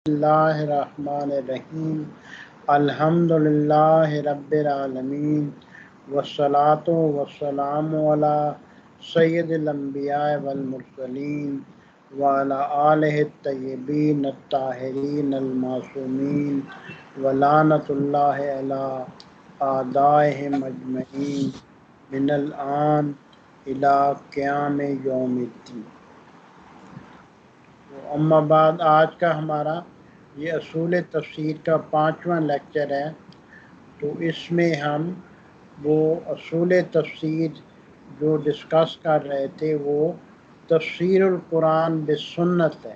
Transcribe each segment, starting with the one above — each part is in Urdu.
اللہ الرحمن الرحیم الحمد للہ رب العالمین والصلاة والسلام علی سید الانبیاء والمرسلین وعلی آلہ الطیبین الطاہرین المعصومین ولعنۃ اللہ علی اعدائہم اجمعین من الآن الی قیام یوم الدین۔ اما بعد، آج کا ہمارا یہ اصول تفسیر کا 5واں لیکچر ہے۔ تو اس میں ہم وہ اصول تفسیر جو ڈسکس کر رہے تھے وہ تفسیر القرآن بالسنت ہے،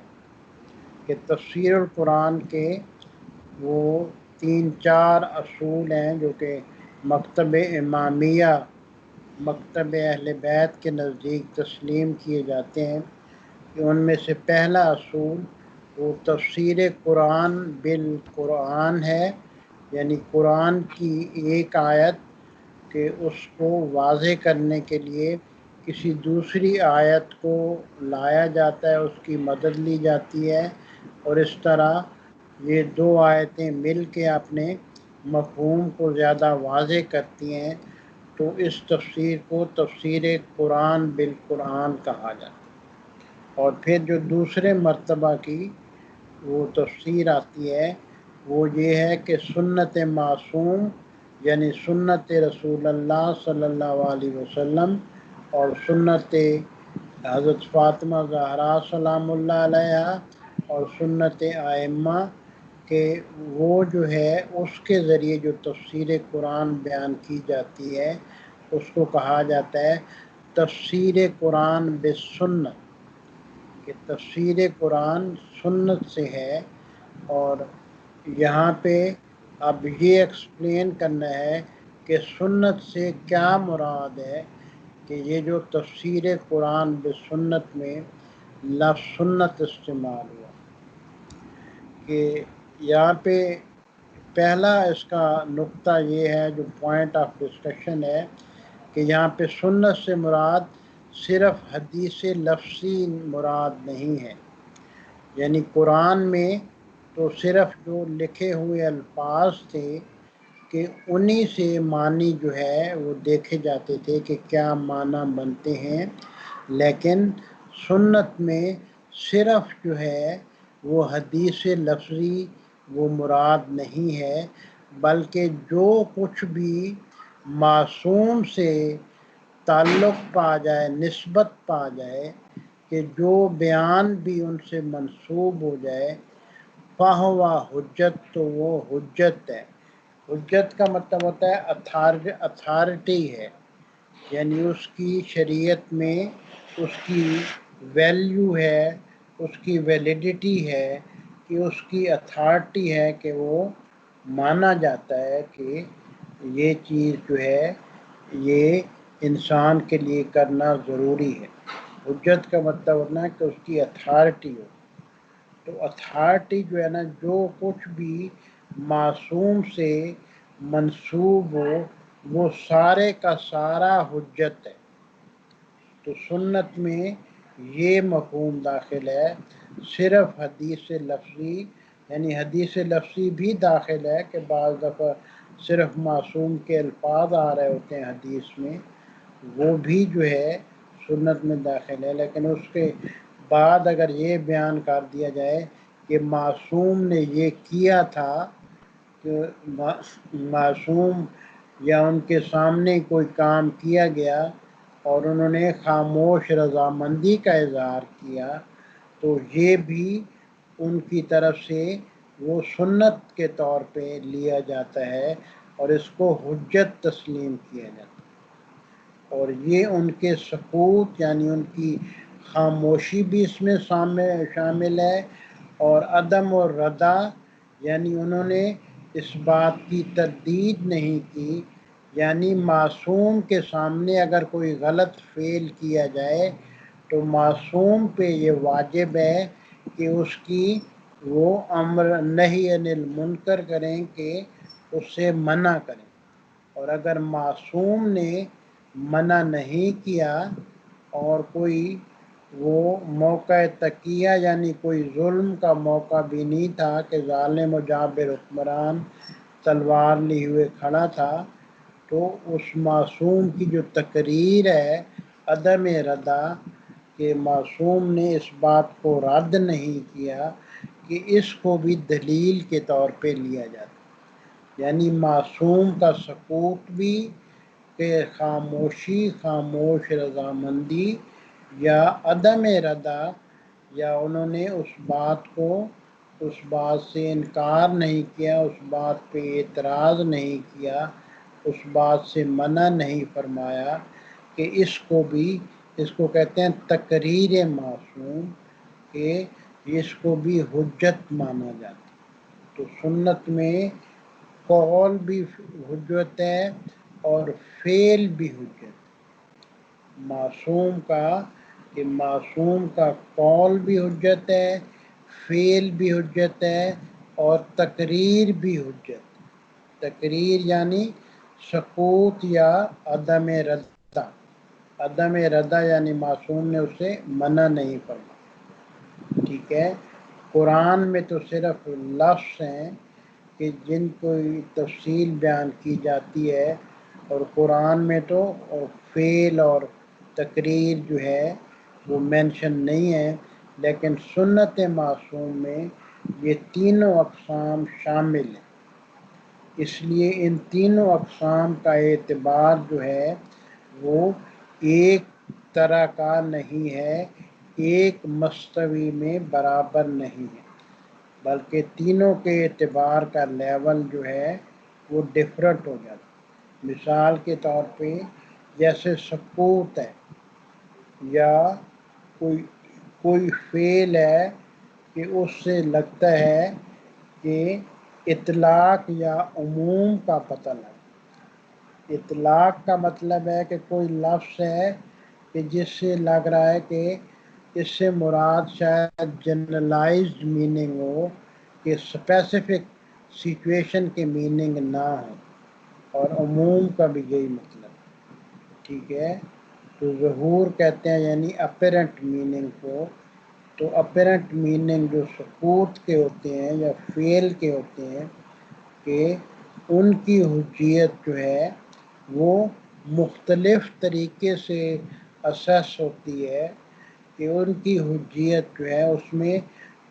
کہ تفسیر القرآن کے وہ 3-4 اصول ہیں جو کہ مکتب امامیہ، مکتب اہل بیت کے نزدیک تسلیم کیے جاتے ہیں، کہ ان میں سے پہلا اصول وہ تفسیر قرآن بالقرآن ہے، یعنی قرآن کی ایک آیت کہ اس کو واضح کرنے کے لیے کسی دوسری آیت کو لایا جاتا ہے، اس کی مدد لی جاتی ہے، اور اس طرح یہ 2 آیتیں مل کے اپنے مفہوم کو زیادہ واضح کرتی ہیں، تو اس تفسیر کو تفسیر قرآن بالقرآن کہا جاتا ہے۔ اور پھر جو دوسرے مرتبہ کی وہ تفسیر آتی ہے وہ یہ ہے کہ سنت معصوم، یعنی سنت رسول اللہ صلی اللہ علیہ وسلم اور سنت حضرت فاطمہ زہرا سلام اللہ علیہا اور سنت ائمہ کہ وہ جو ہے اس کے ذریعے جو تفسیر قرآن بیان کی جاتی ہے اس کو کہا جاتا ہے تفسیر قرآن بالسنت، کہ تفسیر قرآن سنت سے ہے۔ اور یہاں پہ اب یہ ایکسپلین کرنا ہے کہ سنت سے کیا مراد ہے، کہ یہ جو تفسیر قرآن بسنت میں لفظ سنت استعمال ہوا، کہ یہاں پہ پہلا اس کا نقطہ یہ ہے جو پوائنٹ آف ڈسکشن ہے، کہ یہاں پہ سنت سے مراد صرف حدیث لفظی مراد نہیں ہے، یعنی قرآن میں تو صرف جو لکھے ہوئے الفاظ تھے کہ انہی سے معنی جو ہے وہ دیکھے جاتے تھے کہ کیا معنی بنتے ہیں، لیکن سنت میں صرف جو ہے وہ حدیث لفظی وہ مراد نہیں ہے، بلکہ جو کچھ بھی معصوم سے تعلق پا جائے، نسبت پا جائے، کہ جو بیان بھی ان سے منسوب ہو جائے فَهُوَ حجت، تو وہ حجت ہے۔ حجت کا مطلب ہوتا ہے اتھارٹی ہے، یعنی اس کی شریعت میں اس کی ویلیو ہے، اس کی ویلیڈیٹی ہے، کہ اس کی اتھارٹی ہے کہ وہ مانا جاتا ہے کہ یہ چیز جو ہے یہ انسان کے لیے کرنا ضروری ہے۔ حجت کا مطلب ہونا ہے کہ اس کی اتھارٹی ہو، تو اتھارٹی جو ہے نا، جو کچھ بھی معصوم سے منسوب ہو وہ سارے کا سارا حجت ہے۔ تو سنت میں یہ مفہوم داخل ہے، صرف حدیث لفظی، یعنی حدیث لفظی بھی داخل ہے کہ بعض دفعہ صرف معصوم کے الفاظ آ رہے ہوتے ہیں حدیث میں، وہ بھی جو ہے سنت میں داخل ہے، لیکن اس کے بعد اگر یہ بیان کر دیا جائے کہ معصوم نے یہ کیا تھا، کہ معصوم یا ان کے سامنے کوئی کام کیا گیا اور انہوں نے خاموش رضامندی کا اظہار کیا، تو یہ بھی ان کی طرف سے وہ سنت کے طور پہ لیا جاتا ہے اور اس کو حجت تسلیم کیا جاتا ہے۔ اور یہ ان کے سکوت، یعنی ان کی خاموشی بھی اس میں شامل ہے، اور عدم اور ردا، یعنی انہوں نے اس بات کی تردید نہیں کی، یعنی معصوم کے سامنے اگر کوئی غلط فعل کیا جائے تو معصوم پہ یہ واجب ہے کہ اس کی وہ امر نہی عن المنکر کریں، کہ اس سے منع کریں، اور اگر معصوم نے منع نہیں کیا اور کوئی وہ موقع تقیہ یعنی کوئی ظلم کا موقع بھی نہیں تھا کہ ظالم و جابر حکمران تلوار لی ہوئے کھڑا تھا، تو اس معصوم کی جو تقریر ہے عدم ردا، کہ معصوم نے اس بات کو رد نہیں کیا کہ اس کو بھی دلیل کے طور پہ لیا جاتا، یعنی معصوم کا سکوت بھی کہ خاموشی، خاموش رضامندی یا عدم ردا، یا انہوں نے اس بات سے انکار نہیں کیا، اس بات پہ اعتراض نہیں کیا، اس بات سے منع نہیں فرمایا کہ اس کو کہتے ہیں تقریر معصوم، کہ اس کو بھی حجت مانا جاتا۔ تو سنت میں قول بھی حجت ہے اور فعل بھی حجت، معصوم کا کہ معصوم کا قول بھی حجت ہے، فعل بھی حجت ہے، اور تقریر بھی حجت۔ تقریر یعنی سکوت یا عدم ردا، عدم ردا یعنی معصوم نے اسے منع نہیں فرمایا، ٹھیک ہے۔ قرآن میں تو صرف لفظ ہیں کہ جن کو تفصیل بیان کی جاتی ہے، اور قرآن میں تو فعل اور تقریر جو ہے وہ مینشن نہیں ہے، لیکن سنت معصوم میں یہ تینوں اقسام شامل ہیں، اس لیے ان تینوں اقسام کا اعتبار جو ہے وہ ایک طرح کا نہیں ہے، ایک مستوی میں برابر نہیں ہے، بلکہ تینوں کے اعتبار کا لیول جو ہے وہ ڈفرینٹ ہو جاتا ہے۔ مثال کے طور پہ جیسے سکوت ہے، یا کوئی فعل ہے کہ اس سے لگتا ہے کہ اطلاق یا عموم کا پتہ لگا۔ اطلاق کا مطلب ہے کہ کوئی لفظ ہے کہ جس سے لگ رہا ہے کہ اس سے مراد شاید جنرلائزڈ میننگ ہو، کہ اسپیسیفک سچویشن کی میننگ نہ ہو، اور عموم کا بھی یہی مطلب ہے، ٹھیک ہے۔ تو ظہور کہتے ہیں یعنی اپیرنٹ میننگ کو، تو اپیرنٹ میننگ جو سکوت کے ہوتے ہیں یا فعل کے ہوتے ہیں، کہ ان کی حجیت جو ہے وہ مختلف طریقے سے اسیس ہوتی ہے، کہ ان کی حجیت جو ہے اس میں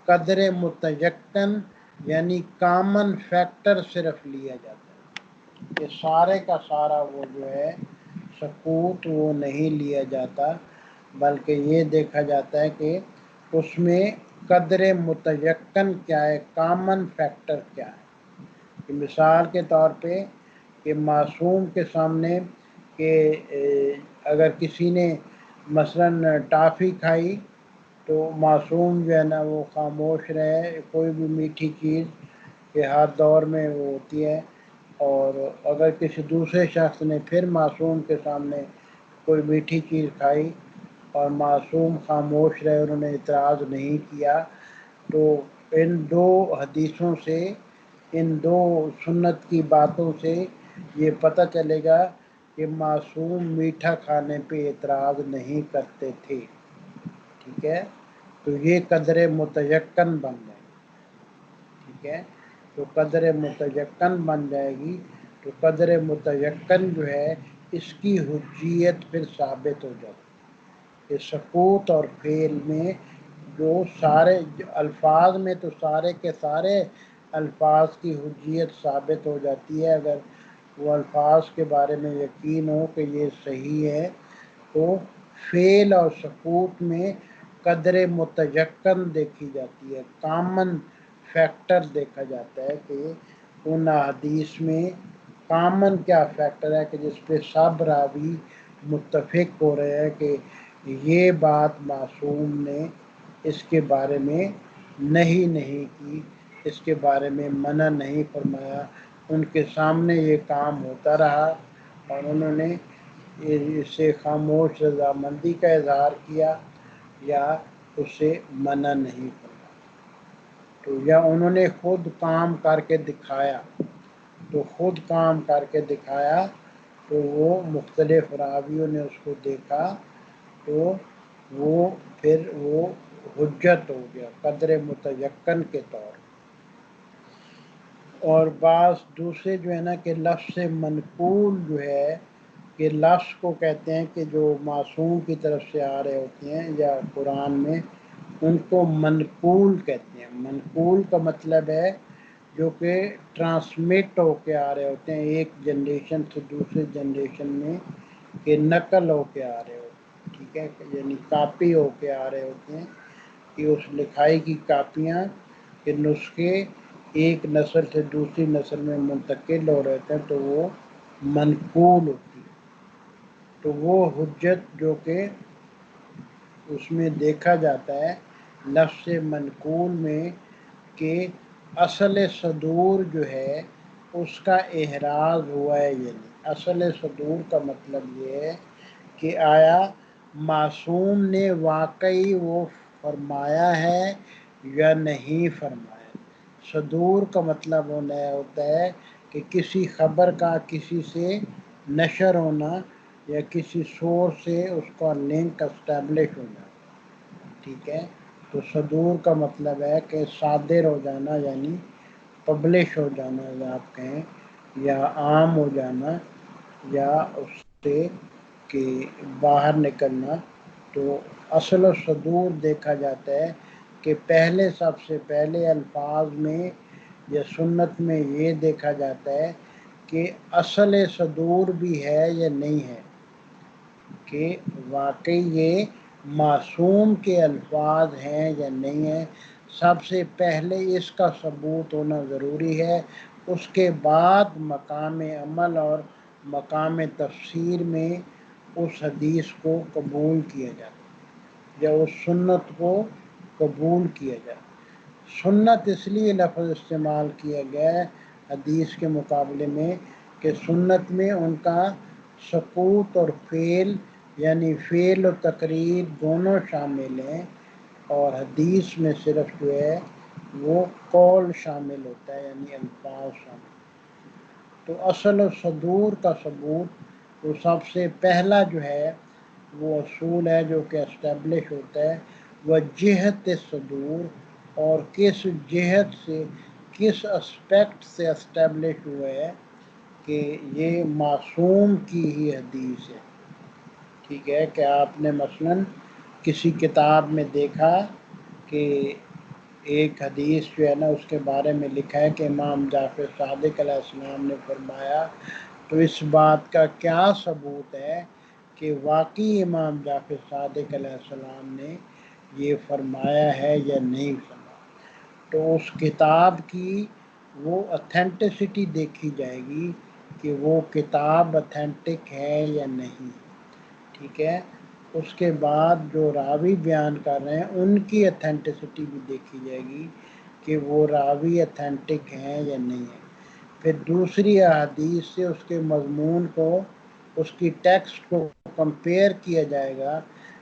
قدر متیقن یعنی کامن فیکٹر صرف لیا جاتا ہے، کہ سارے کا سارا وہ جو ہے سکوت وہ نہیں لیا جاتا، بلکہ یہ دیکھا جاتا ہے کہ اس میں قدر متیقن کیا ہے، کامن فیکٹر کیا ہے۔ کہ مثال کے طور پہ کہ معصوم کے سامنے کہ اگر کسی نے مثلاً ٹافی کھائی، تو معصوم جو ہے نا وہ خاموش رہے، کوئی بھی میٹھی چیز کے ہاتھ دور میں وہ ہوتی ہے، اور اگر کسی دوسرے شخص نے پھر معصوم کے سامنے کوئی میٹھی چیز کھائی اور معصوم خاموش رہے، انہوں نے اعتراض نہیں کیا، تو ان دو حدیثوں سے، ان دو سنت کی باتوں سے یہ پتہ چلے گا کہ معصوم میٹھا کھانے پہ اعتراض نہیں کرتے تھے، ٹھیک ہے۔ تو یہ قدر متیقن بن جائے گی، ٹھیک ہے۔ تو قدر متیقن بن جائے گی، تو قدر متیقن جو ہے اس کی حجیت پھر ثابت ہو جاتی ہے، کہ سکوت اور فعل میں جو سارے الفاظ میں تو سارے کے سارے الفاظ کی حجیت ثابت ہو جاتی ہے، اگر وہ الفاظ کے بارے میں یقین ہو کہ یہ صحیح ہے، تو فعل اور سکوت میں قدر متیقن دیکھی جاتی ہے، کامن فیکٹر دیکھا جاتا ہے، کہ ان حدیث میں کامن کیا فیکٹر ہے کہ جس پہ سب راوی متفق ہو رہے ہیں کہ یہ بات معصوم نے اس کے بارے میں نہیں کی، اس کے بارے میں منع نہیں فرمایا، ان کے سامنے یہ کام ہوتا رہا اور انہوں نے اس سے خاموش رضامندی کا اظہار کیا یا اس سے منع نہیں فرمایا، تو یا انہوں نے خود کام کر کے دکھایا، تو خود کام کر کے دکھایا، تو وہ مختلف راویوں نے اس کو دیکھا، تو وہ پھر وہ حجت ہو گیا قدر متیقن کے طور. اور بعض دوسرے جو ہے نا کہ لفظ منقول جو ہے کہ لفظ کو کہتے ہیں کہ جو معصوم کی طرف سے آ رہے ہوتے ہیں یا قرآن میں ان کو منقول کہتے ہیں. منقول کا مطلب ہے جو کہ ٹرانسمٹ ہو کے آ رہے ہوتے ہیں ایک جنریشن سے دوسرے جنریشن میں کہ نقل ہو کے آ رہے ہوتے ہیں. ٹھیک ہے، یعنی کاپی ہو کے آ رہے ہوتے ہیں کہ اس لکھائی کی کاپیاں کے نسخے ایک نسل سے دوسری نسل میں منتقل ہو رہے تھے تو وہ منقول ہوتی ہے. تو وہ حجت جو کہ اس میں دیکھا جاتا ہے لفظ منقول میں کہ اصل صدور جو ہے اس کا احراز ہوا ہے یا نہیں. اصل صدور کا مطلب یہ ہے کہ آیا معصوم نے واقعی وہ فرمایا ہے یا نہیں فرمایا. صدور کا مطلب ہوتا ہے کہ کسی خبر کا کسی سے نشر ہونا یا کسی سورس سے اس کا لنک اسٹیبلش ہونا. ٹھیک ہے، تو صدور کا مطلب ہے کہ صادر ہو جانا یعنی پبلش ہو جانا یا آپ کہیں یا عام ہو جانا یا اس سے کہ باہر نکلنا. تو اصل و صدور دیکھا جاتا ہے کہ پہلے سب سے پہلے الفاظ میں یا سنت میں یہ دیکھا جاتا ہے کہ اصل صدور بھی ہے یا نہیں ہے، کہ واقعی یہ معصوم کے الفاظ ہیں یا نہیں ہیں. سب سے پہلے اس کا ثبوت ہونا ضروری ہے، اس کے بعد مقام عمل اور مقام تفسیر میں اس حدیث کو قبول کیا جاتا یا اس سنت کو قبول کیا جاتا. سنت اس لیے لفظ استعمال کیا گیا ہے حدیث کے مقابلے میں کہ سنت میں ان کا سقوط اور فعل یعنی فعل و تقریر دونوں شامل ہیں، اور حدیث میں صرف جو ہے وہ قول شامل ہوتا ہے یعنی الفاظ شامل. تو اصل و صدور کا ثبوت تو سب سے پہلا جو ہے وہ اصول ہے جو کہ اسٹیبلش ہوتا ہے وہ جہت صدور، اور کس جہت سے کس اسپیکٹ سے اسٹیبلش ہوا ہے کہ یہ معصوم کی ہی حدیث ہے. ٹھیک ہے، کہ آپ نے مثلاً کسی کتاب میں دیکھا کہ ایک حدیث جو ہے نا اس کے بارے میں لکھا ہے کہ امام جعفر صادق علیہ السلام نے فرمایا، تو اس بات کا کیا ثبوت ہے کہ واقعی امام جعفر صادق علیہ السلام نے یہ فرمایا ہے یا نہیں فرمایا. تو اس کتاب کی وہ اتھینٹسٹی دیکھی جائے گی کہ وہ کتاب اتھینٹک ہے یا نہیں. ٹھیک ہے، اس کے بعد جو راوی بیان کر رہے ہیں ان کی اتھینٹسٹی بھی دیکھی جائے گی کہ وہ راوی اتھینٹک ہیں یا نہیں ہیں. پھر دوسری احادیث سے اس کے مضمون کو اس کی ٹیکسٹ کو کمپیئر کیا جائے گا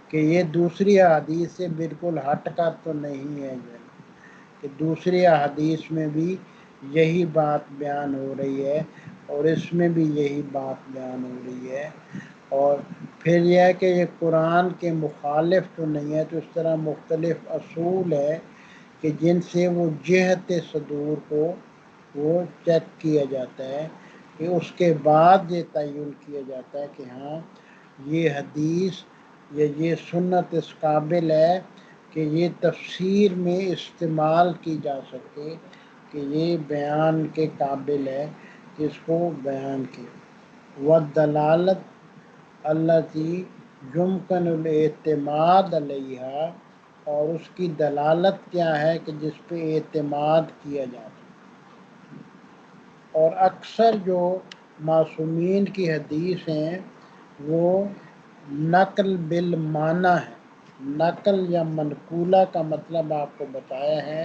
کہ یہ دوسری احادیث سے بالکل ہٹ کر تو نہیں ہے، جو ہے کہ دوسری احادیث میں بھی یہی بات بیان ہو رہی ہے اور اس میں بھی یہی بات بیان ہو رہی ہے. اور پھر یہ ہے کہ یہ قرآن کے مخالف تو نہیں ہے. تو اس طرح مختلف اصول ہے کہ جن سے وہ جہت صدور کو وہ چیک کیا جاتا ہے کہ اس کے بعد یہ تعین کیا جاتا ہے کہ ہاں یہ حدیث یا یہ سنت اس قابل ہے کہ یہ تفسیر میں استعمال کی جا سکے، کہ یہ بیان کے قابل ہے کہ اس کو بیان کی. والدلالت التی یمکن الاعتماد علیہا، اور اس کی دلالت کیا ہے کہ جس پہ اعتماد کیا جا سکے. اور اکثر جو معصومین کی حدیث ہیں وہ نقل بالمعنی ہے. نقل یا منقولہ کا مطلب آپ کو بتایا ہے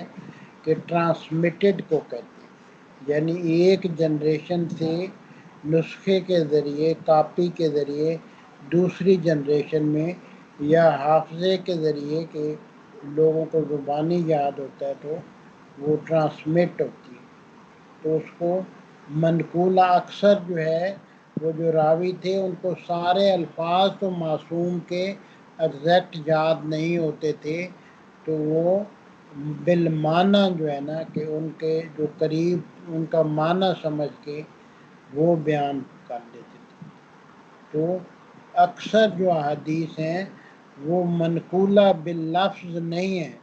کہ ٹرانسمیٹڈ کو کہتے ہیں، یعنی ایک جنریشن سے نسخے کے ذریعے کاپی کے ذریعے دوسری جنریشن میں یا حافظے کے ذریعے کہ لوگوں کو زبانی یاد ہوتا ہے تو وہ ٹرانسمٹ ہوتی ہے. تو اس کو منقولہ اکثر جو ہے وہ جو راوی تھے ان کو سارے الفاظ تو معصوم کے ایگزیکٹ یاد نہیں ہوتے تھے تو وہ بالمعنی جو ہے نا کہ ان کے جو قریب ان کا معنی سمجھ کے وہ بیان کر دیتے تھے. تو اکثر جو احادیث ہیں وہ منقولہ باللفظ نہیں ہیں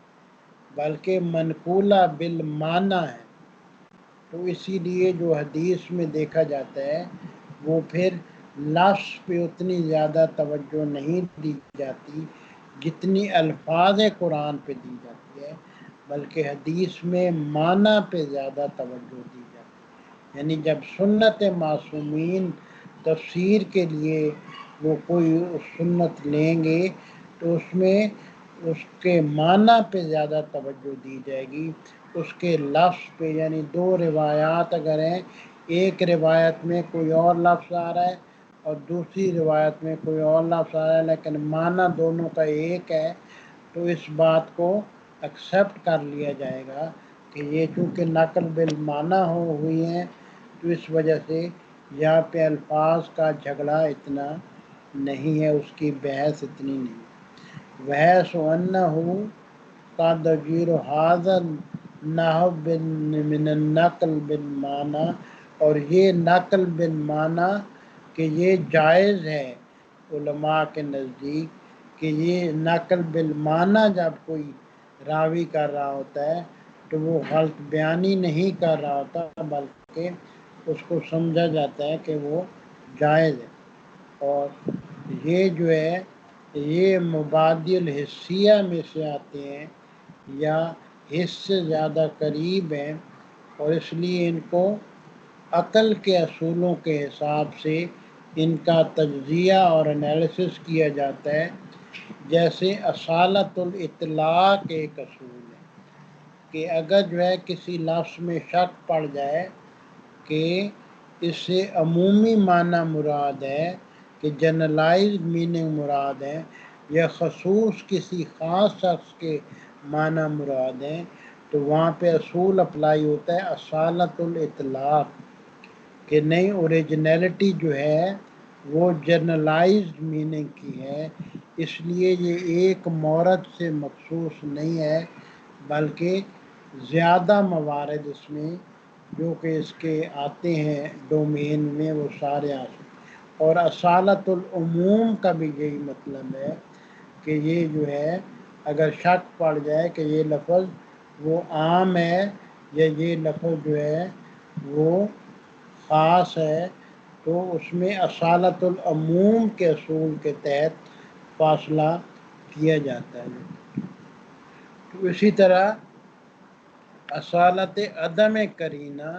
بلکہ منقولہ بالمعنی ہے. تو اسی لیے جو حدیث میں دیکھا جاتا ہے وہ پھر لفظ پہ اتنی زیادہ توجہ نہیں دی جاتی جتنی الفاظ قرآن پہ دی جاتی ہے، بلکہ حدیث میں معنی پہ زیادہ توجہ دی جاتی ہے. یعنی جب سنت معصومین تفسیر کے لیے وہ کوئی سنت لیں گے تو اس میں اس کے معنی پہ زیادہ توجہ دی جائے گی، اس کے لفظ پہ. یعنی دو روایات اگر ہیں، ایک روایت میں کوئی اور لفظ آ رہا ہے اور دوسری روایت میں کوئی اور لفظ آ رہا ہے لیکن معنی دونوں کا ایک ہے، تو اس بات کو ایکسیپٹ کر لیا جائے گا کہ یہ چونکہ نقل بالمعنی ہوئی ہیں تو اس وجہ سے یہاں پہ الفاظ کا جھگڑا اتنا نہیں ہے، اس کی بحث اتنی نہیں. بحث انہو قد غیر حاضر نحو من النقل بالمعنی، اور یہ نقل بالمعنی کہ یہ جائز ہے علماء کے نزدیک کہ یہ نقل بالمعنی جب کوئی راوی کر رہا ہوتا ہے تو وہ غلط بیانی نہیں کر رہا ہوتا بلکہ اس کو سمجھا جاتا ہے کہ وہ جائز ہے. اور یہ جو ہے یہ مبادل حصیہ میں سے آتے ہیں یا حص سے زیادہ قریب ہیں، اور اس لیے ان کو عقل کے اصولوں کے حساب سے ان کا تجزیہ اور انالیسس کیا جاتا ہے. جیسے اصالت الاطلاق ایک اصول ہے کہ اگر جو ہے کسی لفظ میں شک پڑ جائے کہ اس سے عمومی معنی مراد ہے کہ جنرلائزڈ میننگ مراد ہے یا خصوص کسی خاص شخص کے معنی مراد ہیں، تو وہاں پہ اصول اپلائی ہوتا ہے اصالت الاطلاق کہ نہیں، اوریجنلٹی جو ہے وہ جنرلائزڈ میننگ کی ہے، اس لیے یہ ایک مورد سے مخصوص نہیں ہے بلکہ زیادہ موارد اس میں جو کہ اس کے آتے ہیں ڈومین میں وہ سارے آتے ہیں. اور اصالت العموم کا بھی یہی مطلب ہے کہ یہ جو ہے اگر شک پڑ جائے کہ یہ لفظ وہ عام ہے یا یہ لفظ جو ہے وہ خاص ہے تو اس میں اصالت العموم کے اصول کے تحت فاصلہ کیا جاتا ہے. تو اسی طرح اصالت عدم قرینہ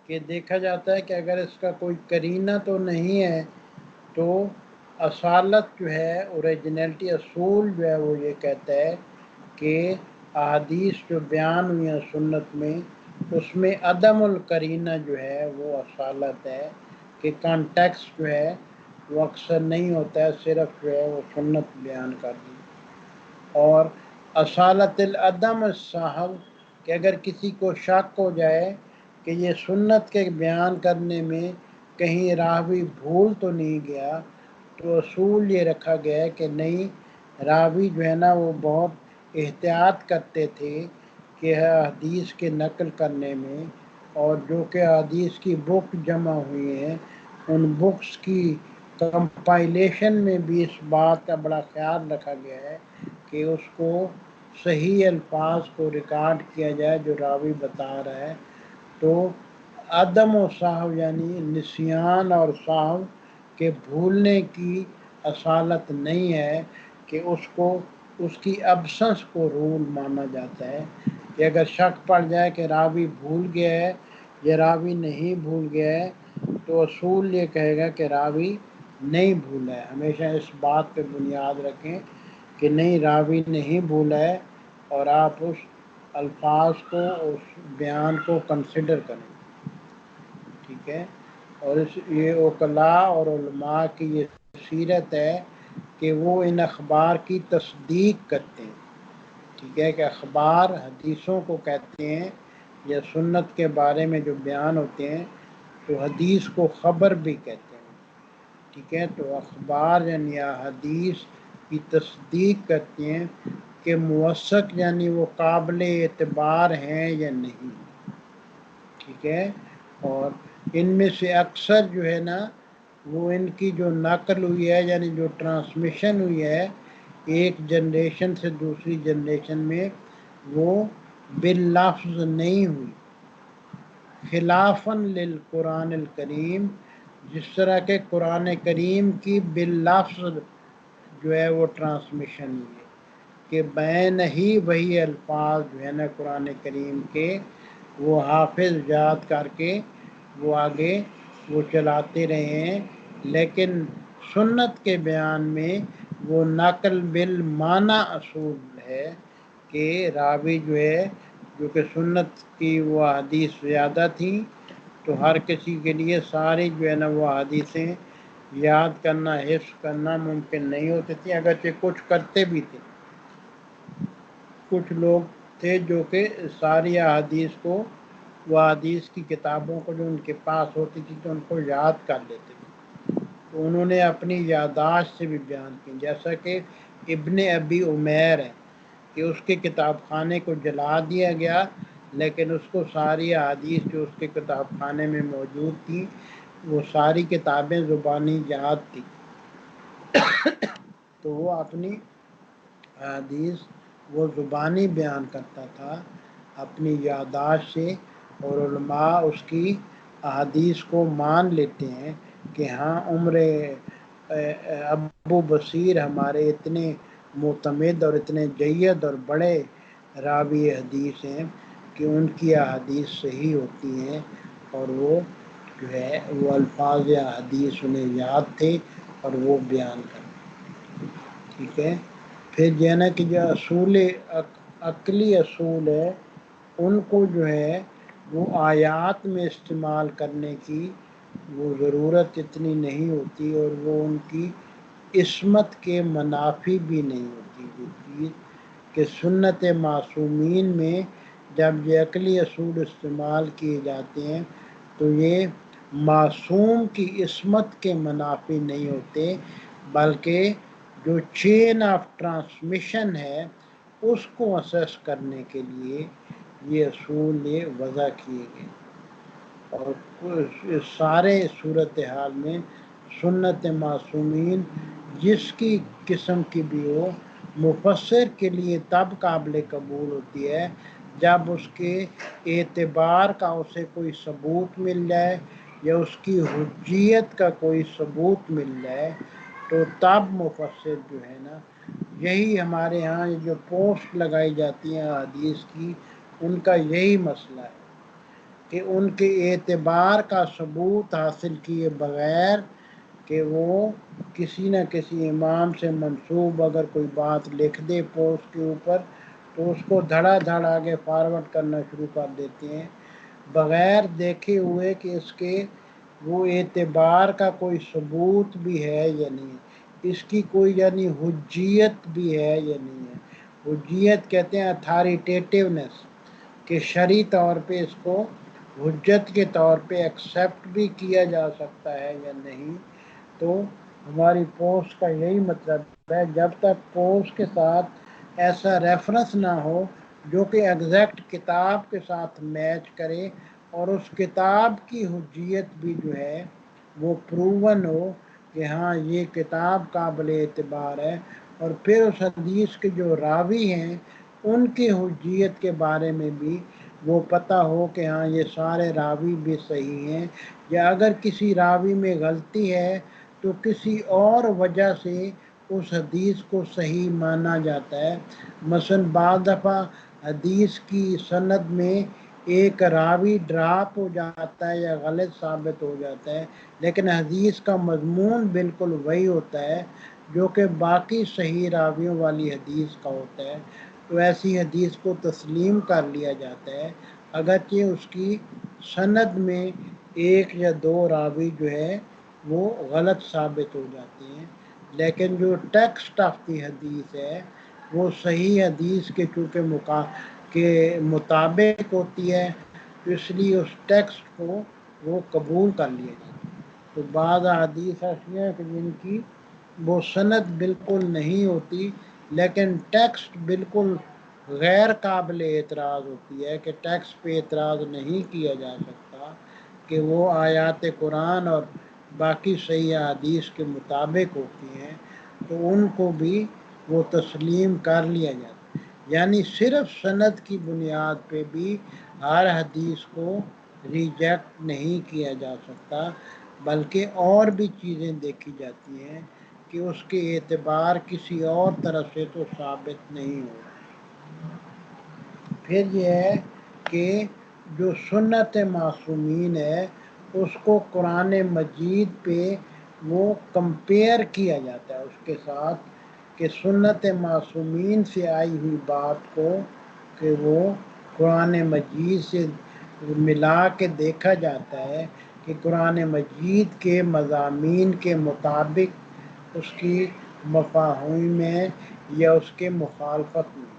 کہ دیکھا جاتا ہے کہ اگر اس کا کوئی قرینہ تو نہیں ہے تو اصالت جو ہے اوریجنلٹی اصول جو ہے وہ یہ کہتا ہے کہ احادیث جو بیان ہوئی ہیں سنت میں اس میں عدم القرینہ جو ہے وہ اصالت ہے کہ کانٹیکس جو ہے وہ اکثر نہیں ہوتا ہے، صرف جو ہے وہ سنت بیان کر دی. اور اصالت العدم الصحو کہ اگر کسی کو شک ہو جائے کہ یہ سنت کے بیان کرنے میں کہیں راوی بھول تو نہیں گیا تو اصول یہ رکھا گیا ہے کہ نہیں، راوی جو ہے نا وہ بہت احتیاط کرتے تھے کہ حدیث کے نقل کرنے میں، اور جو کہ حدیث کی بک جمع ہوئی ہیں ان بکس کی کمپائلیشن میں بھی اس بات کا بڑا خیال رکھا گیا ہے کہ اس کو صحیح الفاظ کو ریکارڈ کیا جائے جو راوی بتا رہا ہے. تو عدم و سہو یعنی نسیان اور سہو کے بھولنے کی اصالت نہیں ہے کہ اس کو اس کی ابسنس کو رول مانا جاتا ہے کہ اگر شک پڑ جائے کہ راوی بھول گیا ہے یا راوی نہیں بھول گیا ہے تو اصول یہ کہے گا کہ راوی نہیں بھولا ہے. ہمیشہ اس بات پہ بنیاد رکھیں کہ نہیں، راوی نہیں بھولا ہے اور آپ اس الفاظ کو اس بیان کو کنسیڈر کریں. ٹھیک ہے. اور یہ اوقلاء اور علماء کی یہ سیرت ہے کہ وہ ان اخبار کی تصدیق کرتے ہیں. ٹھیک ہے کہ اخبار حدیثوں کو کہتے ہیں یا سنت کے بارے میں جو بیان ہوتے ہیں تو حدیث کو خبر بھی کہتے ہیں. ٹھیک ہے. تو اخبار یعنی حدیث کی تصدیق کرتے ہیں کہ موثق یعنی وہ قابل اعتبار ہیں یا نہیں، ٹھیک ہے۔ اور ان میں سے اکثر جو ہے نا وہ ان کی جو نقل ہوئی ہے یعنی جو ٹرانسمیشن ہوئی ہے ایک جنریشن سے دوسری جنریشن میں، وہ باللفظ نہیں ہوئی، خلافاً للقرآن الکریم، جس طرح کہ قرآن کریم کی باللفظ جو ہے وہ ٹرانسمیشن ہوئی ہے، کہ بین ہی وہی الفاظ جو ہے نا قرآن کریم کے وہ حافظ یاد کر کے وہ آگے وہ چلاتے رہے ہیں، لیکن سنت کے بیان میں وہ نقل بالمعنی اصول ہے کہ راوی جو ہے جو کہ سنت کی وہ حدیث زیادہ تھیں تو ہر کسی کے لیے ساری جو ہے نا وہ حدیثیں یاد کرنا حفظ کرنا ممکن نہیں ہوتی تھی، اگرچہ کچھ کرتے بھی تھے، کچھ لوگ تھے جو کہ ساری احادیث کو وہ حدیث کی کتابوں کو جو ان کے پاس ہوتی تھی تو ان کو یاد کر لیتے تھے، تو انہوں نے اپنی یادداشت سے بھی بیان کی، جیسا کہ ابن ابی عمیر ہے کہ اس کے کتاب خانے کو جلا دیا گیا لیکن اس کو ساری احادیث جو اس کے کتاب خانے میں موجود تھیں وہ ساری کتابیں زبانی یاد تھی، تو وہ اپنی حدیث وہ زبانی بیان کرتا تھا اپنی یادداشت سے، اور علماء اس کی احادیث کو مان لیتے ہیں کہ ہاں عمر ابو بصیر ہمارے اتنے معتمد اور اتنے جید اور بڑے راوی حدیث ہیں کہ ان کی احادیث صحیح ہوتی ہیں، اور وہ جو ہے وہ الفاظ یا حدیث انہیں یاد تھے اور وہ بیان کرتے، ٹھیک ہے۔ پھر جو ہے نا کہ جو اصول عقلی اصول ہے ان کو جو ہے وہ آیات میں استعمال کرنے کی وہ ضرورت اتنی نہیں ہوتی، اور وہ ان کی عصمت کے منافی بھی نہیں ہوتی، جو چیز کہ سنت معصومین میں جب یہ عقلی اصول استعمال کیے جاتے ہیں تو یہ معصوم کی عصمت کے منافی نہیں ہوتے، بلکہ جو چین آف ٹرانسمیشن ہے اس کو اسیس کرنے کے لیے یہ اصول یہ وضع کیے گئے، اور سارے صورتحال میں سنت معصومین جس کی قسم کی بھی ہو مفسر کے لیے تب قابل قبول ہوتی ہے جب اس کے اعتبار کا اسے کوئی ثبوت مل جائے یا اس کی حجیت کا کوئی ثبوت مل جائے، تو تب مفسر جو ہے نا، یہی ہمارے ہاں جو پوسٹ لگائی جاتی ہیں حدیث کی ان کا یہی مسئلہ ہے کہ ان کے اعتبار کا ثبوت حاصل کیے بغیر کہ وہ کسی نہ کسی امام سے منسوب اگر کوئی بات لکھ دے پوسٹ کے اوپر تو اس کو دھڑا دھڑ آگے فارورڈ کرنا شروع کر دیتے ہیں بغیر دیکھے ہوئے کہ اس کے وہ اعتبار کا کوئی ثبوت بھی ہے یا نہیں، اس کی کوئی یعنی حجیت بھی ہے یا نہیں ہے۔ حجیت کہتے ہیں اتھارٹیٹیونیس، کہ شرعی طور پہ اس کو حجت کے طور پہ ایکسیپٹ بھی کیا جا سکتا ہے یا نہیں، تو ہماری پوسٹ کا یہی مطلب ہے جب تک پوسٹ کے ساتھ ایسا ریفرنس نہ ہو جو کہ ایگزیکٹ کتاب کے ساتھ میچ کرے اور اس کتاب کی حجیت بھی جو ہے وہ پروون ہو کہ ہاں یہ کتاب قابل اعتبار ہے، اور پھر اس حدیث کے جو راوی ہیں ان کی حجیت کے بارے میں بھی وہ پتہ ہو کہ ہاں یہ سارے راوی بھی صحیح ہیں، یا اگر کسی راوی میں غلطی ہے تو کسی اور وجہ سے اس حدیث کو صحیح مانا جاتا ہے۔ مثلا بعض دفعہ حدیث کی سند میں ایک راوی ڈراپ ہو جاتا ہے یا غلط ثابت ہو جاتا ہے، لیکن حدیث کا مضمون بالکل وہی ہوتا ہے جو کہ باقی صحیح راویوں والی حدیث کا ہوتا ہے، تو ایسی حدیث کو تسلیم کر لیا جاتا ہے اگرچہ اس کی سند میں ایک یا دو راوی جو ہے وہ غلط ثابت ہو جاتے ہیں، لیکن جو ٹیکسٹ آف دی حدیث ہے وہ صحیح حدیث کے کے مطابق ہوتی ہے، تو اس لیے اس ٹیکسٹ کو وہ قبول کر لیا جاتا ہے۔ تو بعض حدیث ایسی ہیں کہ جن کی وہ سند بالکل نہیں ہوتی، لیکن ٹیکسٹ بالکل غیر قابل اعتراض ہوتی ہے کہ ٹیکسٹ پہ اعتراض نہیں کیا جا سکتا کہ وہ آیات قرآن اور باقی صحیح حدیث کے مطابق ہوتی ہیں، تو ان کو بھی وہ تسلیم کر لیا جاتا ہے۔ یعنی صرف سند کی بنیاد پہ بھی ہر حدیث کو ریجیکٹ نہیں کیا جا سکتا، بلکہ اور بھی چیزیں دیکھی جاتی ہیں کہ اس کے اعتبار کسی اور طرف سے تو ثابت نہیں ہو رہا۔ پھر یہ ہے کہ جو سنت معصومین ہے اس کو قرآن مجید پہ وہ کمپیئر کیا جاتا ہے اس کے ساتھ، کہ سنت معصومین سے آئی ہوئی بات کو کہ وہ قرآن مجید سے ملا کے دیکھا جاتا ہے کہ قرآن مجید کے مضامین کے مطابق اس کی مفاہیم میں یا اس کے مخالفت میں۔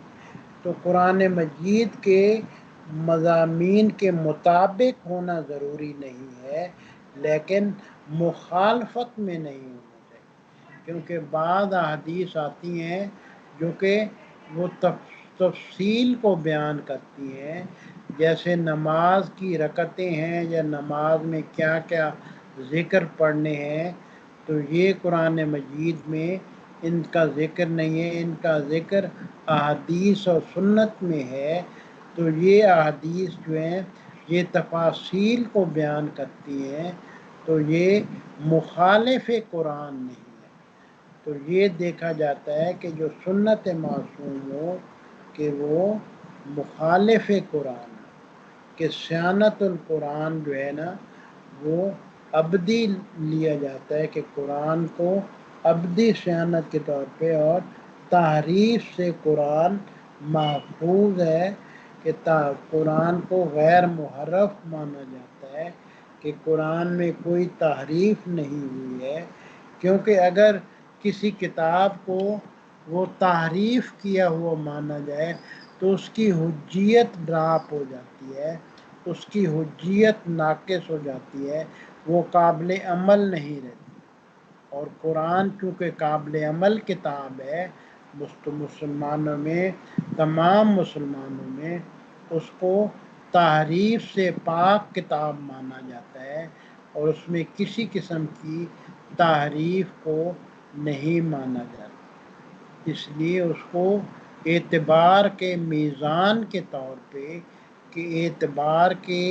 تو قرآن مجید کے مضامین کے مطابق ہونا ضروری نہیں ہے، لیکن مخالفت میں نہیں ہونا چاہیے، کیونکہ بعض احادیث آتی ہیں جو کہ وہ تفصیل کو بیان کرتی ہیں، جیسے نماز کی رکعتیں ہیں یا نماز میں کیا کیا ذکر پڑھنے ہیں، تو یہ قرآن مجید میں ان کا ذکر نہیں ہے، ان کا ذکر احادیث اور سنت میں ہے۔ تو یہ احادیث جو ہیں یہ تفاصیل کو بیان کرتی ہیں، تو یہ مخالف قرآن نہیں ہے۔ تو یہ دیکھا جاتا ہے کہ جو سنت معصوم ہو کہ وہ مخالف قرآن ہے، کہ صیانت القرآن جو ہے نا وہ ابدی لیا جاتا ہے، کہ قرآن کو ابدی صیانت کے طور پہ، اور تحریف سے قرآن محفوظ ہے، کہ قرآن کو غیر محرف مانا جاتا ہے، کہ قرآن میں کوئی تحریف نہیں ہوئی ہے، کیونکہ اگر کسی کتاب کو وہ تحریف کیا ہوا مانا جائے تو اس کی حجیت ڈراپ ہو جاتی ہے، اس کی حجیت ناقص ہو جاتی ہے، وہ قابل عمل نہیں رہتی۔ اور قرآن چونکہ قابل عمل کتاب ہے، مسلمانوں میں، تمام مسلمانوں میں اس کو تحریف سے پاک کتاب مانا جاتا ہے، اور اس میں کسی قسم کی تحریف کو نہیں مانا جاتا، اس لیے اس کو اعتبار کے میزان کے طور پہ، کہ اعتبار کے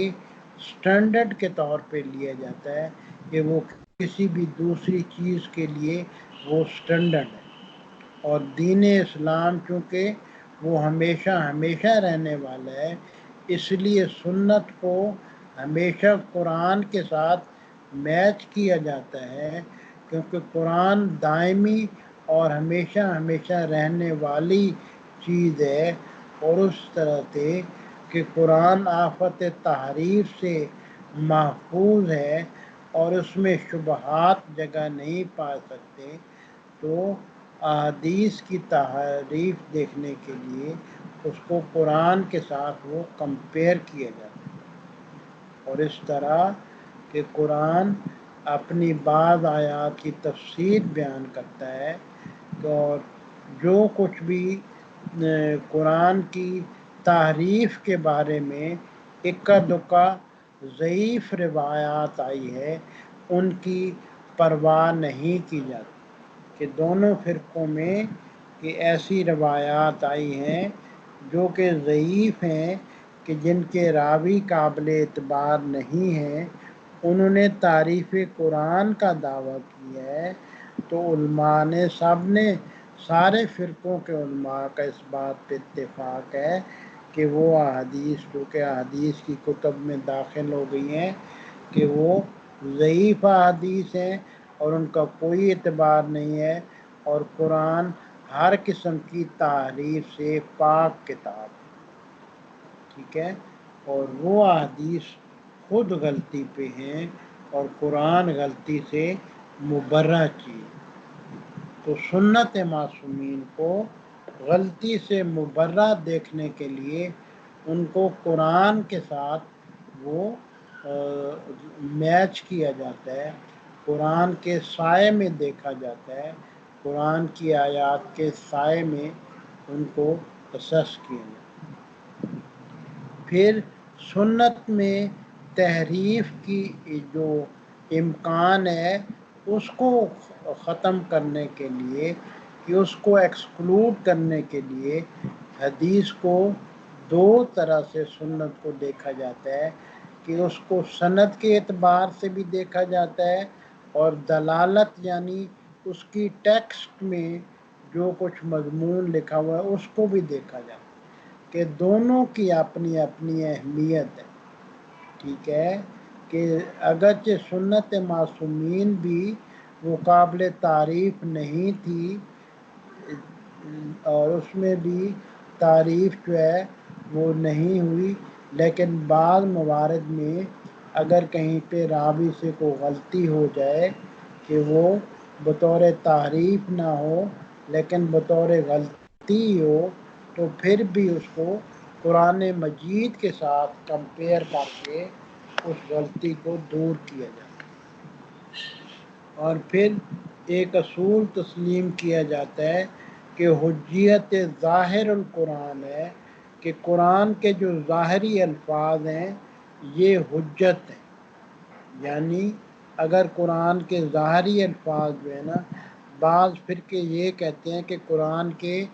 سٹینڈرڈ کے طور پہ لیا جاتا ہے، کہ وہ کسی بھی دوسری چیز کے لیے وہ سٹینڈرڈ ہے۔ اور دین اسلام چونکہ وہ ہمیشہ ہمیشہ رہنے والا ہے، اس لیے سنت کو ہمیشہ قرآن کے ساتھ میچ کیا جاتا ہے، کیونکہ قرآن دائمی اور ہمیشہ ہمیشہ رہنے والی چیز ہے، اور اس طرح سے کہ قرآن آفت تحریف سے محفوظ ہے اور اس میں شبہات جگہ نہیں پا سکتے، تو احادیث کی تحریف دیکھنے کے لیے اس کو قرآن کے ساتھ وہ کمپیئر کیا جاتا ہے۔ اور اس طرح کہ قرآن اپنی بعض آیات کی تفسیر بیان کرتا ہے، اور جو کچھ بھی قرآن کی تحریف کے بارے میں اکا دکا ضعیف روایات آئی ہے ان کی پرواہ نہیں کی جاتی، کہ دونوں فرقوں میں کہ ایسی روایات آئی ہیں جو کہ ضعیف ہیں، کہ جن کے راوی قابل اعتبار نہیں ہیں، انہوں نے تعریف قرآن کا دعویٰ کیا ہے، تو علماء نے سارے فرقوں کے علماء کا اس بات پہ اتفاق ہے کہ وہ احادیث جو کہ احادیث کی کتب میں داخل ہو گئی ہیں کہ وہ ضعیف احادیث ہیں اور ان کا کوئی اعتبار نہیں ہے، اور قرآن ہر قسم کی تحریف سے پاک کتاب ہے، ٹھیک ہے۔ اور وہ احادیث خود غلطی پہ ہیں اور قرآن غلطی سے مبرہ چیز۔ تو سنت معصومین کو غلطی سے مبرہ دیکھنے کے لیے ان کو قرآن کے ساتھ وہ میچ کیا جاتا ہے، قرآن کے سائے میں دیکھا جاتا ہے، قرآن کی آیات کے سائے میں ان کو اسس کیا جائے۔ پھر سنت میں تحریف کی جو امکان ہے اس کو ختم کرنے کے لیے، کہ اس کو ایکسکلوڈ کرنے کے لیے حدیث کو دو طرح سے سنت کو دیکھا جاتا ہے، کہ اس کو سند کے اعتبار سے بھی دیکھا جاتا ہے اور دلالت یعنی اس کی ٹیکسٹ میں جو کچھ مضمون لکھا ہوا ہے اس کو بھی دیکھا جاتا ہے، کہ دونوں کی اپنی اپنی اہمیت ہے۔ ٹھیک ہے، کہ اگرچہ سنت معصومین بھی وہ قابل تعریف نہیں تھی، اور اس میں بھی تعریف جو ہے وہ نہیں ہوئی، لیکن بعض موارد میں اگر کہیں پہ راوی سے کوئی غلطی ہو جائے کہ وہ بطور تعریف نہ ہو لیکن بطور غلطی ہو، تو پھر بھی اس کو قرآن مجید کے ساتھ کمپیئر کر کے اس غلطی کو دور کیا جاتا ہے۔ اور پھر ایک اصول تسلیم کیا جاتا ہے کہ حجیت ظاہر القرآن ہے، کہ قرآن کے جو ظاہری الفاظ ہیں یہ حجت ہیں، یعنی اگر قرآن کے ظاہری الفاظ جو ہے نا، بعض فرقے یہ کہتے ہیں کہ قرآن کے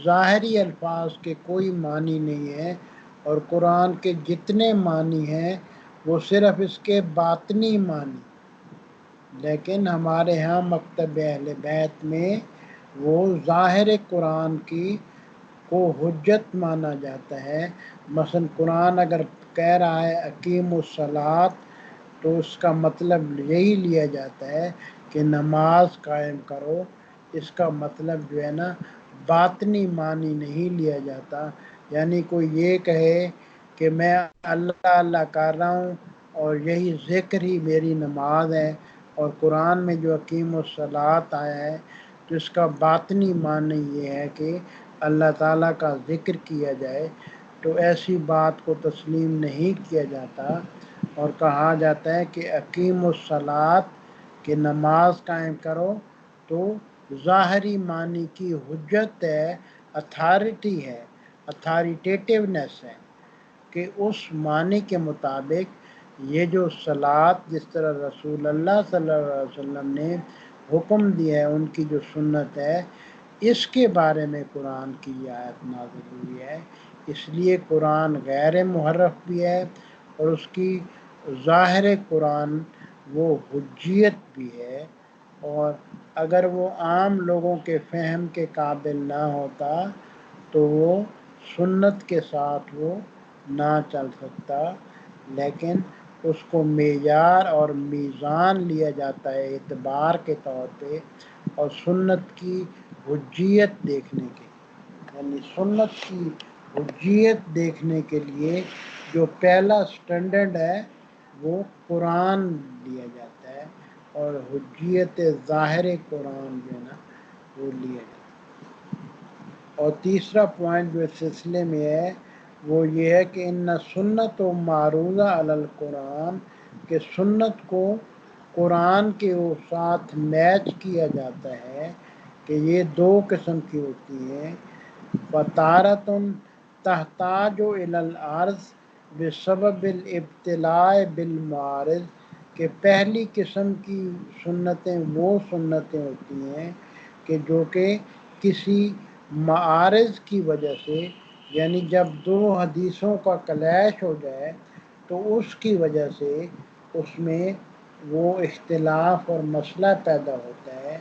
ظاہری الفاظ کے کوئی معنی نہیں ہے، اور قرآن کے جتنے معنی ہیں وہ صرف اس کے باطنی معنی، لیکن ہمارے ہاں مکتب اہل بیت میں وہ ظاہر قرآن کی کو حجت مانا جاتا ہے۔ مثلا قرآن اگر کہہ رہا ہے اقیم الصلاۃ، تو اس کا مطلب یہی لیا جاتا ہے کہ نماز قائم کرو، اس کا مطلب جو ہے نا باطنی معنی نہیں لیا جاتا، یعنی کوئی یہ کہے کہ میں اللہ اللہ کر رہا ہوں اور یہی ذکر ہی میری نماز ہے، اور قرآن میں جو اقیم الصلاۃ آیا ہے تو اس کا باطنی معنی یہ ہے کہ اللہ تعالیٰ کا ذکر کیا جائے، تو ایسی بات کو تسلیم نہیں کیا جاتا، اور کہا جاتا ہے کہ اقیم الصلاۃ، کہ نماز قائم کرو، تو ظاہری معنی کی حجت ہے، اتھارٹی ہے، اتھارٹیٹیونیس ہے، کہ اس معنی کے مطابق یہ جو صلاۃ جس طرح رسول اللہ صلی اللہ علیہ وسلم نے حکم دیا ہے، ان کی جو سنت ہے، اس کے بارے میں قرآن کی یہ آیت نازل ہوئی ہے۔ اس لیے قرآن غیر محرف بھی ہے، اور اس کی ظاہر قرآن وہ حجیت بھی ہے، اور اگر وہ عام لوگوں کے فہم کے قابل نہ ہوتا تو وہ سنت کے ساتھ وہ نہ چل سکتا، لیکن اس کو معیار اور میزان لیا جاتا ہے اعتبار کے طور پہ، اور سنت کی حجیت دیکھنے کے، یعنی سنت کی حجیت دیکھنے کے لیے جو پہلا سٹینڈرڈ ہے وہ قرآن لیا جاتا ہے، اور حجیت ظاہر قرآن جو ہے نا وہ لیا جاتا ہے۔ اور تیسرا پوائنٹ جو اس سلسلے میں ہے وہ یہ ہے کہ ان سنت و معروضہ علی القرآن، کہ سنت کو قرآن کے ساتھ میچ کیا جاتا ہے، کہ یہ دو قسم کی ہوتی ہیں۔ وَتَارَةٌ تَحْتَاجُ إِلَى الْعَرْضِ بِسَبَبِ الْإِبْتِلَاءِ بِالْمُعَارِضِ، کہ پہلی قسم کی سنتیں وہ سنتیں ہوتی ہیں کہ جو کہ کسی معارض کی وجہ سے، یعنی جب دو حدیثوں کا کلیش ہو جائے تو اس کی وجہ سے اس میں وہ اختلاف اور مسئلہ پیدا ہوتا ہے،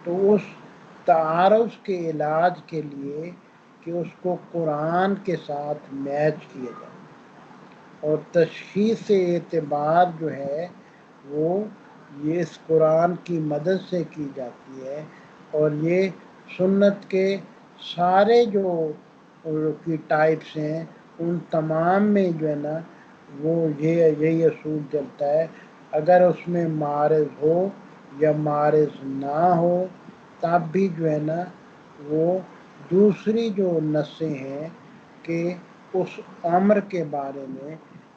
تو اس تعارض کے علاج کے لیے کہ اس کو قرآن کے ساتھ میچ کیا جائے، اور تشخیص اعتبار جو ہے وہ یہ اس قرآن کی مدد سے کی جاتی ہے، اور یہ سنت کے سارے جو کی ٹائپس ہیں ان تمام میں جو ہے نا وہ یہی اصول چلتا ہے، اگر اس میں معارض ہو یا معارض نہ ہو تب بھی جو ہے نا وہ دوسری جو نصیں ہیں کہ اس امر کے بارے میں،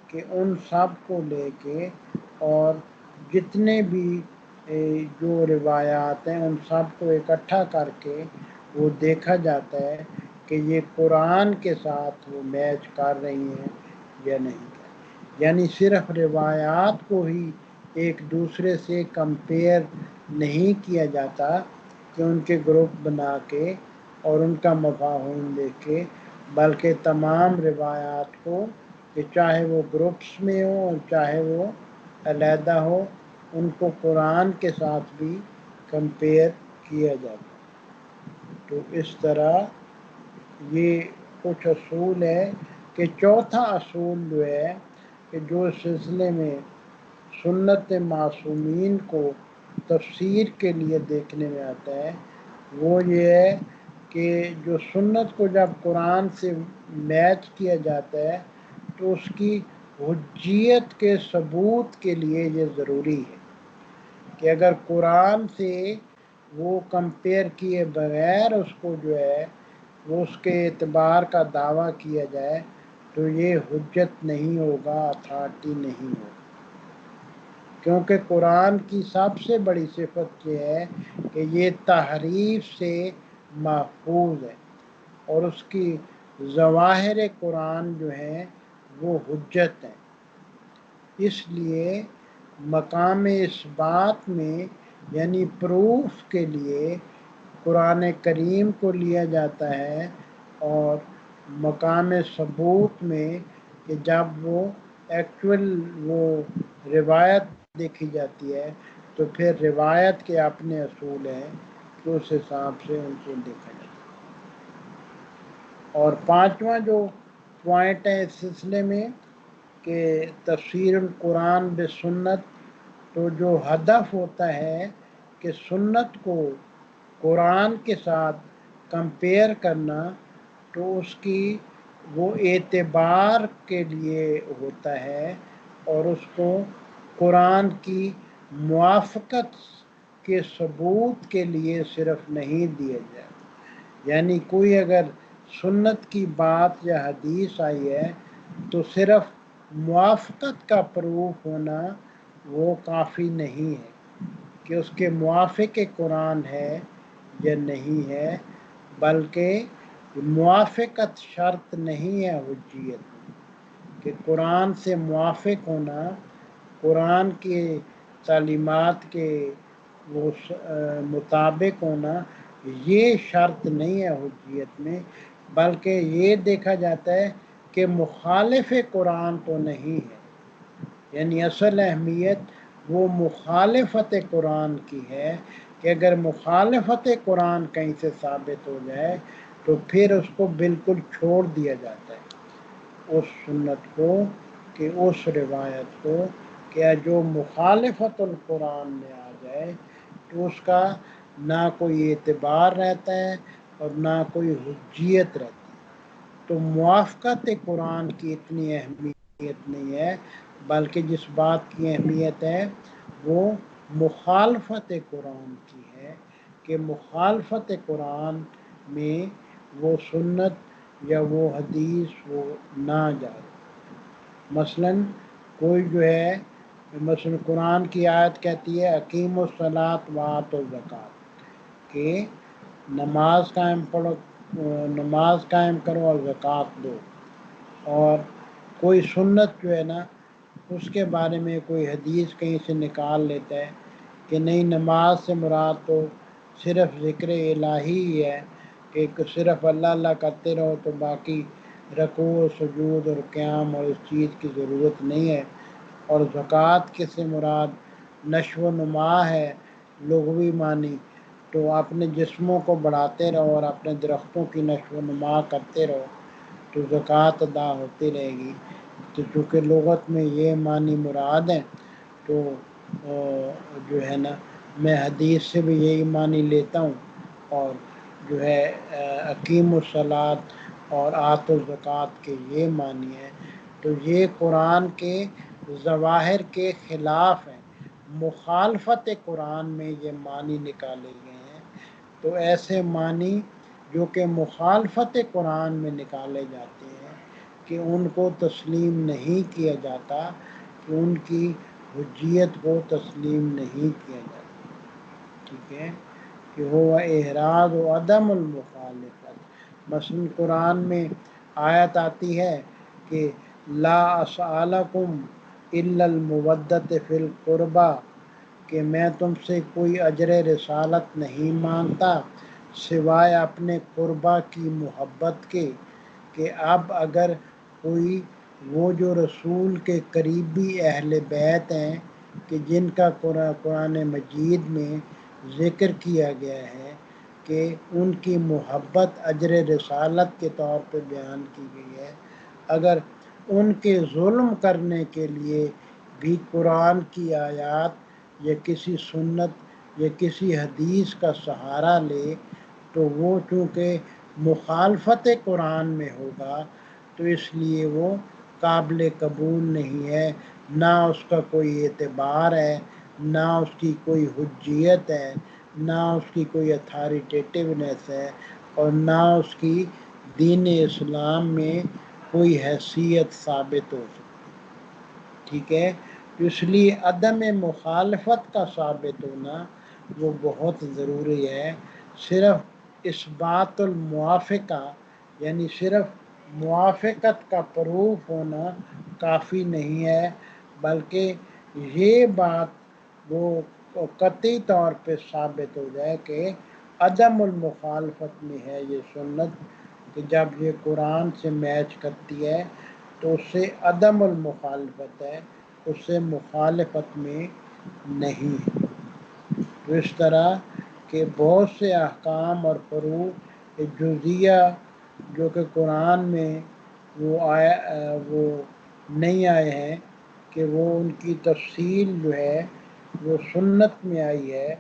کہ ان سب کو لے کے اور جتنے بھی جو روایات ہیں ان سب کو اکٹھا کر کے وہ دیکھا جاتا ہے کہ یہ قرآن کے ساتھ وہ میچ کر رہی ہیں یا نہیں کر، یعنی صرف روایات کو ہی ایک دوسرے سے کمپیئر نہیں کیا جاتا کہ ان کے گروپ بنا کے اور ان کا مفاہیم دیکھ کے، بلکہ تمام روایات کو، کہ چاہے وہ گروپس میں ہو اور چاہے وہ علیحدہ ہو، ان کو قرآن کے ساتھ بھی کمپیئر کیا جاتا ہے۔ تو اس طرح یہ کچھ اصول ہے کہ چوتھا اصول جو ہے کہ جو اس سلسلے میں سنت معصومین کو تفسیر کے لیے دیکھنے میں آتا ہے، وہ یہ ہے کہ جو سنت کو جب قرآن سے میچ کیا جاتا ہے تو اس کی حجیت کے ثبوت کے لیے یہ ضروری ہے کہ اگر قرآن سے وہ کمپیئر کیے بغیر اس کو جو ہے وہ اس کے اعتبار کا دعویٰ کیا جائے تو یہ حجت نہیں ہوگا، اتھارٹی نہیں ہوگا، کیونکہ قرآن کی سب سے بڑی صفت یہ ہے کہ یہ تحریف سے محفوظ ہے، اور اس کی ظواہر قرآن جو ہیں وہ حجت ہیں۔ اس لیے مقام اس بات میں، یعنی پروف کے لیے قرآن کریم کو لیا جاتا ہے، اور مقام ثبوت میں کہ جب وہ ایکچول وہ روایت دیکھی جاتی ہے تو پھر روایت کے اپنے اصول ہیں تو اس حساب سے ان کو دیکھا جاتا ہے۔ اور پانچواں جو پوائنٹ ہے اس سلسلے میں کہ تفسیر القرآن بسنت، تو جو ہدف ہوتا ہے کہ سنت کو قرآن کے ساتھ کمپیئر کرنا، تو اس کی وہ اعتبار کے لیے ہوتا ہے اور اس کو قرآن کی موافقت کے ثبوت کے لیے صرف نہیں دیا جائے، یعنی کوئی اگر سنت کی بات یا حدیث آئی ہے تو صرف موافقت کا پروف ہونا وہ کافی نہیں ہے کہ اس کے موافق قرآن ہے یا نہیں ہے، بلکہ موافقت شرط نہیں ہے حجیت میں، کہ قرآن سے موافق ہونا، قرآن کے تعلیمات کے وہ مطابق ہونا، یہ شرط نہیں ہے حجیت میں، بلکہ یہ دیکھا جاتا ہے کہ مخالف قرآن تو نہیں ہے، یعنی اصل اہمیت وہ مخالفت قرآن کی ہے کہ اگر مخالفت قرآن کہیں سے ثابت ہو جائے تو پھر اس کو بالکل چھوڑ دیا جاتا ہے، اس سنت کو، کہ اس روایت کو، کہ جو مخالفت القرآن میں آ جائے تو اس کا نہ کوئی اعتبار رہتا ہے اور نہ کوئی حجیت رہتی ہے۔ تو موافقت قرآن کی اتنی اہمیت نہیں ہے، بلکہ جس بات کی اہمیت ہے وہ مخالفت قرآن کی ہے، کہ مخالفت قرآن میں وہ سنت یا وہ حدیث وہ نہ جائے۔ مثلاً کوئی جو ہے، مثلاً قرآن کی آیت کہتی ہے اقیم الصلاۃ وآتوا الزکوٰۃ، کہ نماز قائم پڑھو، نماز قائم کرو اور زکوٰۃ دو، اور کوئی سنت جو ہے نا اس کے بارے میں کوئی حدیث کہیں سے نکال لیتا ہے کہ نہیں، نماز سے مراد تو صرف ذکر الہی ہی ہے، کہ صرف اللہ اللہ کرتے رہو تو باقی رکوع و سجود اور قیام اور اس چیز کی ضرورت نہیں ہے، اور زکوٰۃ کے سے مراد نشو و نما ہے لغوی معنی، تو اپنے جسموں کو بڑھاتے رہو اور اپنے درختوں کی نشو و نما کرتے رہو تو زکوٰۃ ادا ہوتی رہے گی۔ تو چونکہ لغت میں یہ معنی مراد ہے تو جو ہے نا میں حدیث سے بھی یہی معنی لیتا ہوں، اور جو ہے اقیم الصلاۃ اور آتوا الزکوٰۃ کے یہ معنی ہے، تو یہ قرآن کے ظواہر کے خلاف ہیں، مخالفت قرآن میں یہ معنی نکالے گئے ہیں۔ تو ایسے معنی جو کہ مخالفت قرآن میں نکالے جاتے ہیں کہ ان کو تسلیم نہیں کیا جاتا، کہ ان کی حجیت کو تسلیم نہیں کیا جاتا۔ ٹھیک ہے، کہ ہوا احراز و عدم المخالفت۔ مثلا قرآن میں آیت آتی ہے کہ لا اسألکم الا المودۃ فی القربى، کہ میں تم سے کوئی اجر رسالت نہیں مانگتا سوائے اپنے قربا کی محبت کے، کہ اب اگر کوئی وہ جو رسول کے قریبی اہل بیت ہیں کہ جن کا قرآن مجید میں ذکر کیا گیا ہے کہ ان کی محبت اجر رسالت کے طور پہ بیان کی گئی ہے، اگر ان کے ظلم کرنے کے لیے بھی قرآن کی آیات یا کسی سنت یا کسی حدیث کا سہارا لے تو وہ چونکہ مخالفت قرآن میں ہوگا تو اس لیے وہ قابل قبول نہیں ہے، نہ اس کا کوئی اعتبار ہے، نہ اس کی کوئی حجیت ہے، نہ اس کی کوئی اتھارٹیٹیونیس ہے، اور نہ اس کی دین اسلام میں کوئی حیثیت ثابت ہو سکتی، ٹھیک ہے۔ تو اس لیے عدم مخالفت کا ثابت ہونا وہ بہت ضروری ہے۔ صرف اثبات الموافقہ یعنی صرف موافقت کا پروف ہونا کافی نہیں ہے، بلکہ یہ بات وہ قطعی طور پہ ثابت ہو جائے کہ عدم المخالفت میں ہے یہ سنت، کہ جب یہ قرآن سے میچ کرتی ہے تو اس سے عدم المخالفت ہے، اس سے مخالفت میں نہیں ہے۔ تو اس طرح کہ بہت سے احکام اور فروع جزیہ جو کہ قرآن میں وہ نہیں آئے ہیں کہ وہ ان کی تفصیل جو ہے وہ سنت میں آئی ہے،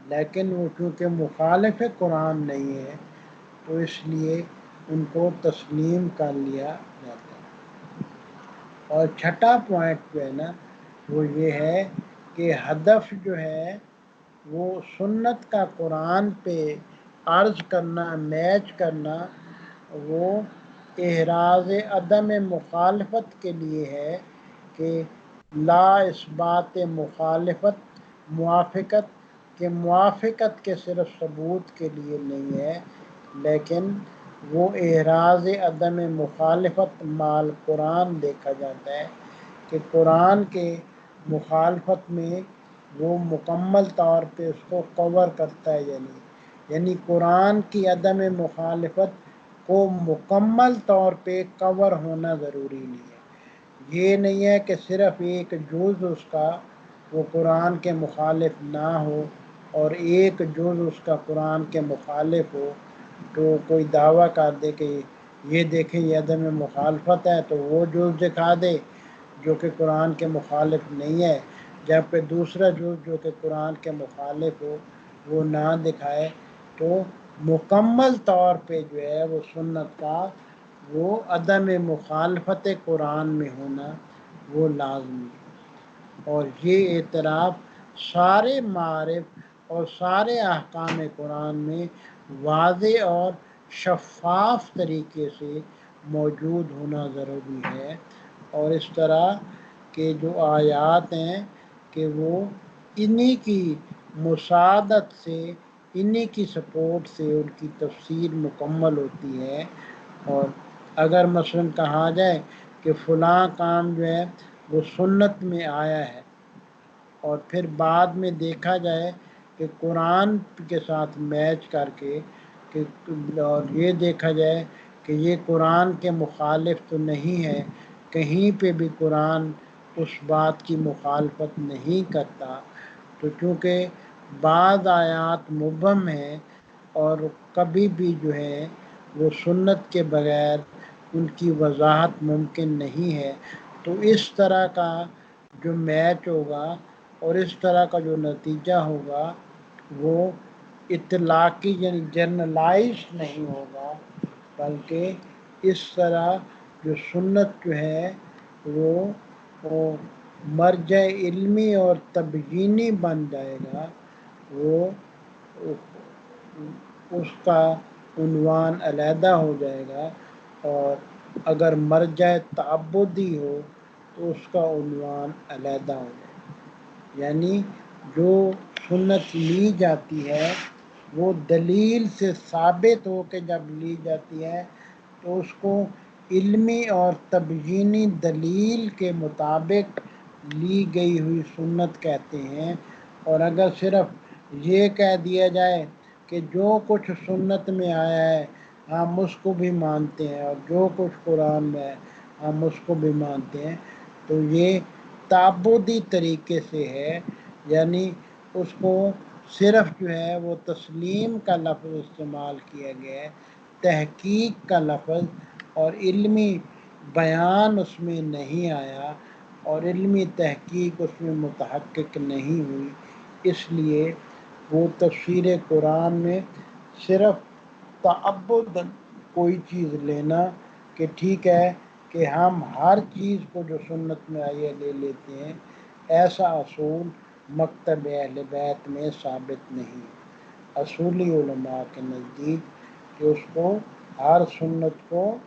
لیکن وہ چونکہ مخالف قرآن نہیں ہے تو اس لیے ان کو تسلیم کر لیا جاتا ہے۔ اور چھٹا پوائنٹ جو ہے نا وہ یہ ہے کہ ہدف جو ہے وہ سنت کا قرآن پہ عرض کرنا، میچ کرنا، وہ احراز عدم مخالفت کے لیے ہے، کہ لا اثبات مخالفت موافقت کے موافقت کے صرف ثبوت کے لیے نہیں ہے، لیکن وہ احراز عدم مخالفت مال قرآن دیکھا جاتا ہے کہ قرآن کے مخالفت میں وہ مکمل طور پہ اس کو کور کرتا ہے، یعنی قرآن کی عدم مخالفت کو مکمل طور پہ کور ہونا ضروری نہیں ہے۔ یہ نہیں ہے کہ صرف ایک جز اس کا وہ قرآن کے مخالف نہ ہو اور ایک جز اس کا قرآن کے مخالف ہو تو کوئی دعویٰ کر دے کہ یہ دیکھیں یہ عدم مخالفت ہے تو وہ جز دکھا دے جو کہ قرآن کے مخالف نہیں ہے، جبکہ دوسرا جز جو کہ قرآن کے مخالف ہو وہ نہ دکھائے، تو مکمل طور پہ جو ہے وہ سنت کا وہ عدم مخالفت قرآن میں ہونا وہ لازمی ہے۔ اور یہ اعتراف سارے معارف اور سارے احکام قرآن میں واضح اور شفاف طریقے سے موجود ہونا ضروری ہے، اور اس طرح کے جو آیات ہیں کہ وہ انہی کی مساعدت سے، انہی کی سپورٹ سے ان کی تفسیر مکمل ہوتی ہے۔ اور اگر مثلا کہا جائے کہ فلاں کام جو ہے وہ سنت میں آیا ہے اور پھر بعد میں دیکھا جائے کہ قرآن کے ساتھ میچ کر کے اور یہ دیکھا جائے کہ یہ قرآن کے مخالف تو نہیں ہے، کہیں پہ بھی قرآن اس بات کی مخالفت نہیں کرتا، تو چونکہ بعض آیات مبہم ہیں اور کبھی بھی جو ہے وہ سنت کے بغیر ان کی وضاحت ممکن نہیں ہے، تو اس طرح کا جو میچ ہوگا اور اس طرح کا جو نتیجہ ہوگا وہ اطلاقی یعنی جنرلائز نہیں ہوگا، بلکہ اس طرح جو سنت جو ہے وہ مرجع علمی اور تبیینی بن جائے گا، وہ اس کا عنوان علیحدہ ہو جائے گا، اور اگر مرجع تعبدی ہو تو اس کا عنوان علیحدہ ہو جائے گا۔ یعنی جو سنت لی جاتی ہے وہ دلیل سے ثابت ہو کے جب لی جاتی ہے تو اس کو علمی اور تبیینی دلیل کے مطابق لی گئی ہوئی سنت کہتے ہیں۔ اور اگر صرف یہ کہہ دیا جائے کہ جو کچھ سنت میں آیا ہے ہم اس کو بھی مانتے ہیں اور جو کچھ قرآن میں ہے ہم اس کو بھی مانتے ہیں، تو یہ تعبدی طریقے سے ہے، یعنی اس کو صرف جو ہے وہ تسلیم کا لفظ استعمال کیا گیا ہے، تحقیق کا لفظ اور علمی بیان اس میں نہیں آیا اور علمی تحقیق اس میں متحقق نہیں ہوئی، اس لیے وہ تفسیر قرآن میں صرف تعبداً کوئی چیز لینا کہ ٹھیک ہے کہ ہم ہر چیز کو جو سنت میں آئی ہے لے لیتے ہیں، ایسا اصول مکتب اہل بیت میں ثابت نہیں ہے۔ اصولی علماء کے نزدیک کہ اس کو ہر سنت کو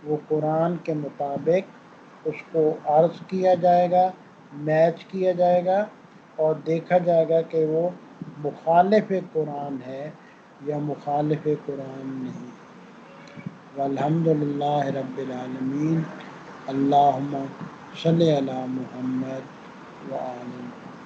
وہ قرآن کے مطابق اس کو عرض کیا جائے گا، میچ کیا جائے گا اور دیکھا جائے گا کہ وہ مخالف قرآن ہے یا مخالف قرآن نہیں۔ والحمد للہ رب العالمین۔ اللہم صلی علی محمد وآل محمد۔